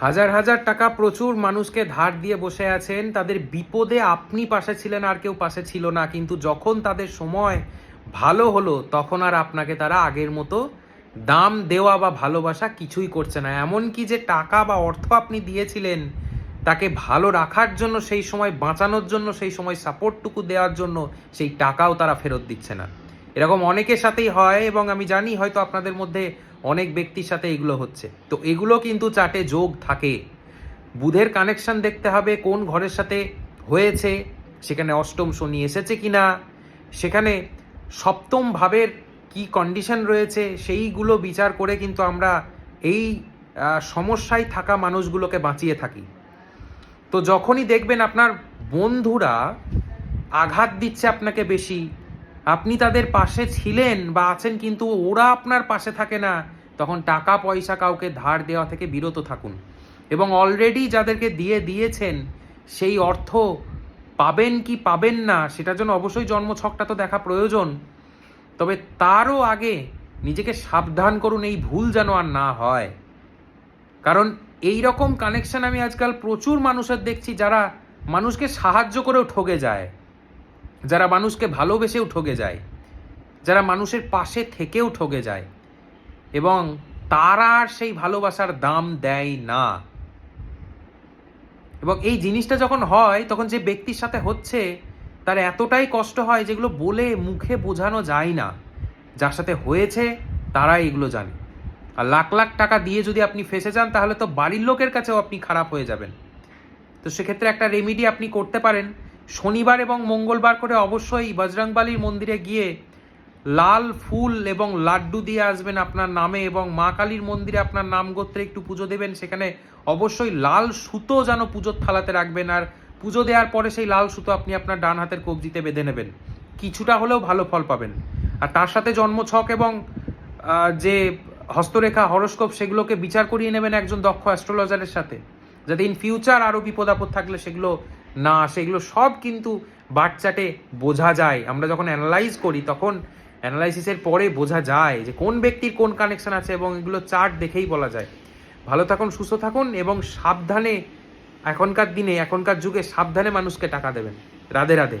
হাজার হাজার টাকা প্রচুর মানুষকে ধার দিয়ে বসে আছেন, তাদের বিপদে আপনি পাশে ছিলেন আর কেউ পাশে ছিল না, কিন্তু যখন তাদের সময় ভালো হলো তখন আর আপনাকে তারা আগের মতো দাম দেওয়া বা ভালোবাসা কিছুই করছে না। এমনকি যে টাকা বা অর্থ আপনি দিয়েছিলেন তাকে ভালো রাখার জন্য, সেই সময় বাঁচানোর জন্য, সেই সময় সাপোর্টটুকু দেওয়ার জন্য, সেই টাকাও তারা ফেরত দিচ্ছে না। এরকম অনেকের সাথেই হয় এবং আমি জানি হয়তো আপনাদের মধ্যে অনেক ব্যক্তির সাথে এগুলো হচ্ছে। তো এগুলো কিন্তু চার্টে যোগ থাকে। বুধের কানেকশন দেখতে হবে কোন ঘরের সাথে হয়েছে, সেখানে অষ্টম শনি এসেছে কিনা, সেখানে সপ্তম ভাবের কি কন্ডিশন রয়েছে, সেইগুলো বিচার করে কিন্তু আমরা এই সমস্যায় থাকা মানুষগুলোকে বাঁচিয়ে থাকি। তো যখনই দেখবেন আপনার বন্ধুরা আঘাত দিচ্ছে আপনাকে বেশি, আপনি তাদের পাশে ছিলেন বা আছেন কিন্তু ওরা আপনার পাশে থাকে না, তখন টাকা পয়সা কাউকে ধার দেওয়া থেকে বিরত থাকুন। এবং অলরেডি যাদেরকে দিয়েছেন সেই অর্থ পাবেন কি পাবেন না সেটার জন্য অবশ্যই জন্মছকটা তো দেখা প্রয়োজন। তবে তারও আগে নিজেকে সাবধান করুন, এই ভুল যেন আর না হয়। কারণ এই রকম কানেকশন আমি আজকাল প্রচুর মানুষের দেখছি, যারা মানুষকে সাহায্য করেও ঠকে যায়, যারা মানুষকে ভালোবেসেও ঠকে যায়, যারা মানুষের পাশে থেকেও ঠকে যায়, এবং তারা আর সেই ভালোবাসার দাম দেয় না। এবং এই জিনিসটা যখন হয় তখন যে ব্যক্তির সাথে হচ্ছে তার এতটাই কষ্ট হয় যেগুলো বলে মুখে বোঝানো যায় না। যার সাথে হয়েছে তারাই এগুলো জানে। আর লাখ লাখ টাকা দিয়ে যদি আপনি ফেসে যান তাহলে তো বাড়ির লোকের কাছেও আপনি খারাপ হয়ে যাবেন। তো সেক্ষেত্রে একটা রেমিডি আপনি করতে পারেন, শনিবার এবং মঙ্গলবার করে অবশ্যই বজরংবলীর মন্দিরে গিয়ে লাল ফুল এবং লাড্ডু দিয়ে আসবেন আপনার নামে, এবং মা কালীর মন্দিরে আপনার নাম গোত্রে একটু পুজো দেবেন। সেখানে অবশ্যই লাল সুতো যেন পুজোর থালাতে রাখবেন, আর পুজো দেওয়ার পরে সেই লাল সুতো আপনি আপনার ডান হাতের কবজিতে বেঁধে নেবেন। কিছুটা হলেও ভালো ফল পাবেন। আর তার সাথে জন্মছক এবং যে হস্তরেখা হরস্কোপ সেগুলোকে বিচার করিয়ে নেবেন একজন দক্ষ অ্যাস্ট্রোলজারের সাথে, যাতে ইন ফিউচার আরও বিপদ আপদ থাকলে সেগুলো না আসে। এগুলো সব কিন্তু বার্থ চার্টে বোঝা যায়। আমরা যখন অ্যানালাইজ করি তখন অ্যানালাইসিসের পরে বোঝা যায় যে কোন ব্যক্তির কোন কানেকশন আছে, এবং এগুলো চার্ট দেখেই বলা যায়। ভালো থাকুন, সুস্থ থাকুন এবং সাবধানে, এখনকার দিনে এখনকার যুগে সাবধানে মানুষকে টাকা দেবেন। রাধে রাধে।